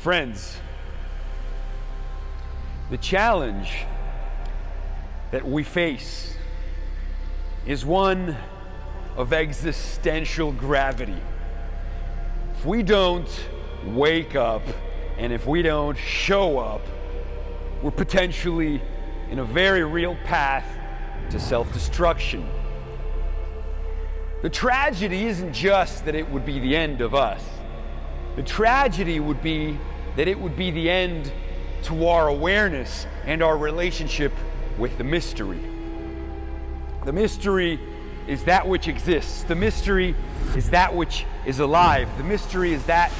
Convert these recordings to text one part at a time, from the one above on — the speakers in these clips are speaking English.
Friends, the challenge that we face is one of existential gravity. If we don't wake up and if we don't show up, we're potentially in a very real path to self-destruction. The tragedy isn't just that it would be the end of us. The tragedy would be that it would be the end to our awareness and our relationship with the mystery. The mystery is that which exists. The mystery is that which is alive. The mystery is that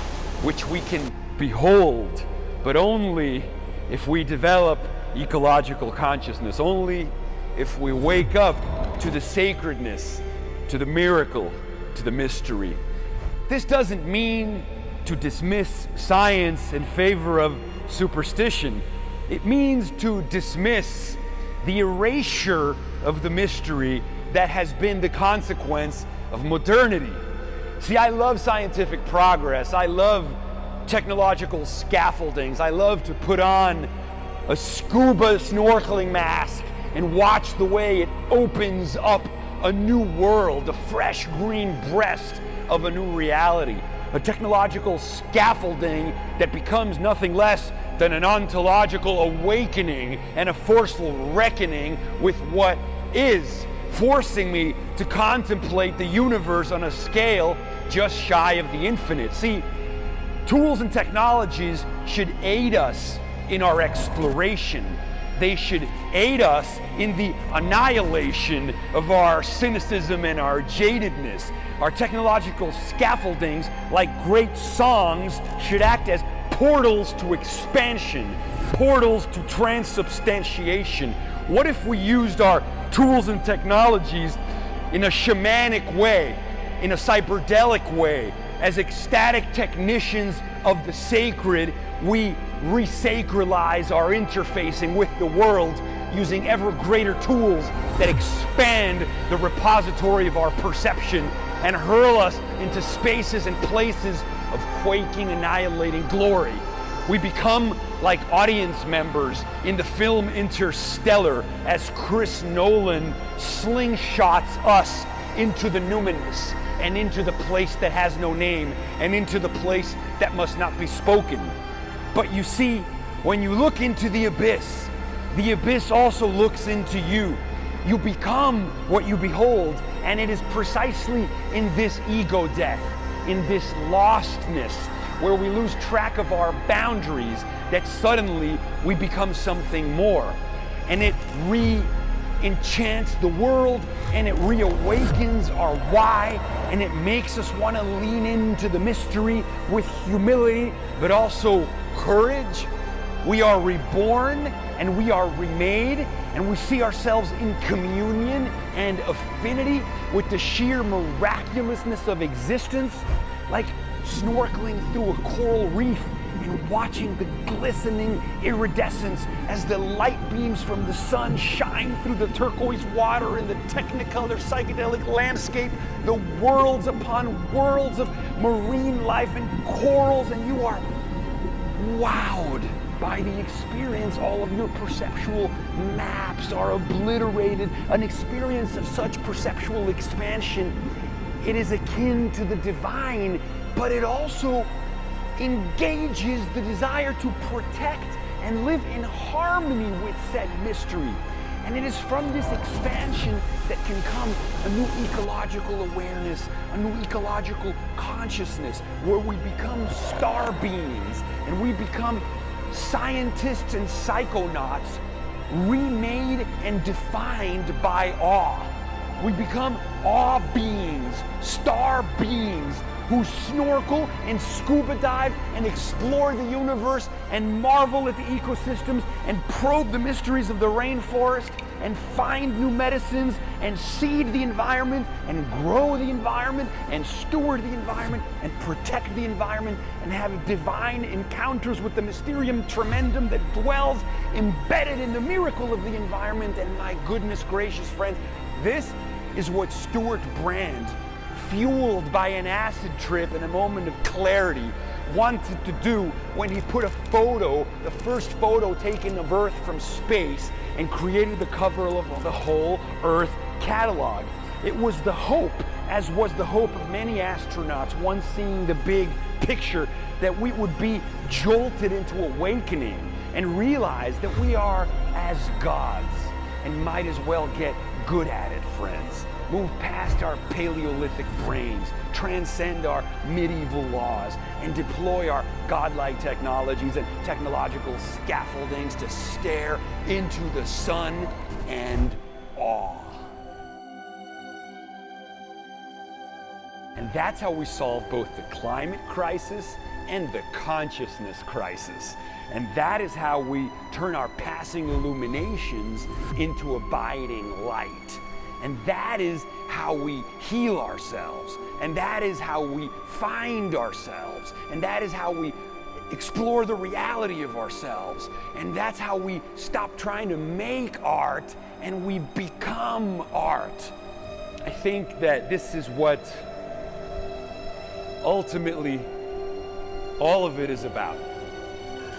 which we can behold, but only if we develop ecological consciousness, only if we wake up to the sacredness, to the miracle, to the mystery. This doesn't mean to dismiss science in favor of superstition. It means to dismiss the erasure of the mystery that has been the consequence of modernity. See, I love scientific progress. I love technological scaffoldings. I love to put on a scuba snorkeling mask and watch the way it opens up a new world, a fresh green breast of a new reality. A technological scaffolding that becomes nothing less than an ontological awakening and a forceful reckoning with what is, forcing me to contemplate the universe on a scale just shy of the infinite. See, tools and technologies should aid us in our exploration. They should aid us in the annihilation of our cynicism and our jadedness. Our technological scaffoldings, like great songs, should act as portals to expansion, portals to transubstantiation. What if we used our tools and technologies in a shamanic way, in a cyberdelic way? As ecstatic technicians of the sacred, we resacralize our interfacing with the world using ever greater tools that expand the repository of our perception and hurl us into spaces and places of quaking, annihilating glory. We become like audience members in the film Interstellar as Chris Nolan slingshots us into the numinous and into the place that has no name and into the place that must not be spoken. But you see, when you look into the abyss also looks into you. You become what you behold, and it is precisely in this ego death, in this lostness, where we lose track of our boundaries, that suddenly we become something more. And it re-enchants the world, and it reawakens our why, and it makes us want to lean into the mystery with humility, but also courage. We are reborn and we are remade, and we see ourselves in communion and affinity with the sheer miraculousness of existence, like snorkeling through a coral reef and watching the glistening iridescence as the light beams from the sun shine through the turquoise water in the technicolor psychedelic landscape, the worlds upon worlds of marine life and corals, and you are wowed by the experience. All of your perceptual maps are obliterated. An experience of such perceptual expansion, it is akin to the divine, but it also engages the desire to protect and live in harmony with said mystery. And it is from this expansion that can come a new ecological awareness, a new ecological consciousness, where we become star beings and we become scientists and psychonauts, remade and defined by awe. We become awe beings, star beings, who snorkel and scuba dive and explore the universe and marvel at the ecosystems and probe the mysteries of the rainforest and find new medicines and seed the environment and grow the environment and steward the environment and protect the environment and have divine encounters with the mysterium tremendum that dwells embedded in the miracle of the environment. And my goodness gracious friends, this is what Stuart Brand, fueled by an acid trip and a moment of clarity, wanted to do when he put a photo, the first photo taken of Earth from space, and created the cover of the whole Earth catalog. It was the hope, as was the hope of many astronauts, once seeing the big picture, that we would be jolted into awakening and realize that we are as gods and might as well get good at it, friends. Move past our Paleolithic brains, transcend our medieval laws, and deploy our godlike technologies and technological scaffoldings to stare into the sun and awe. And that's how we solve both the climate crisis and the consciousness crisis. And that is how we turn our passing illuminations into abiding light. And that is how we heal ourselves. And that is how we find ourselves. And that is how we explore the reality of ourselves. And that's how we stop trying to make art and we become art. I think that this is what ultimately all of it is about.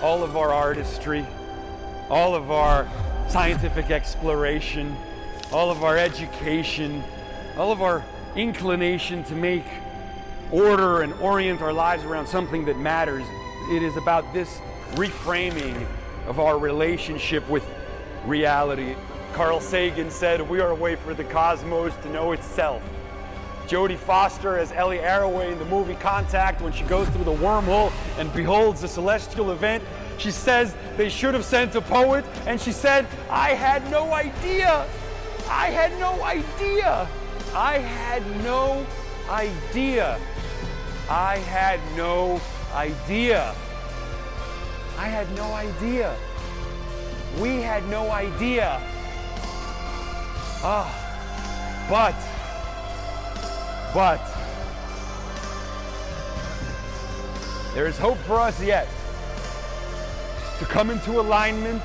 All of our artistry, all of our scientific exploration, all of our education, all of our inclination to make order and orient our lives around something that matters. It is about this reframing of our relationship with reality. Carl Sagan said, "We are a way for the cosmos to know itself." Jodie Foster as Ellie Arroway in the movie Contact, when she goes through the wormhole and beholds the celestial event, she says they should have sent a poet, and she said, "I had no idea. I had no idea. I had no idea. I had no idea. I had no idea. We had no idea." But there is hope for us yet to come into alignment,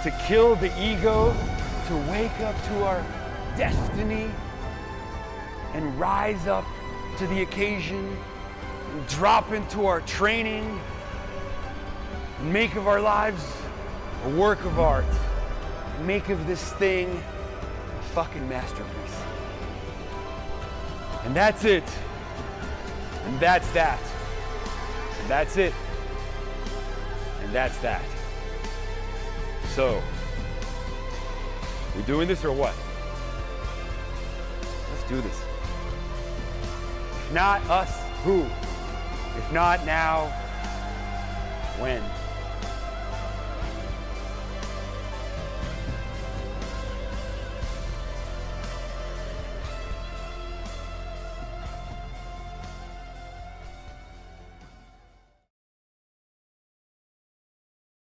to kill the ego, to wake up to our destiny and rise up to the occasion and drop into our training and make of our lives a work of art. Make of this thing a fucking masterpiece. And that's it. And that's that. And that's it. And that's that. So, we doing this or what? Let's do this. If not us, who? If not now, when?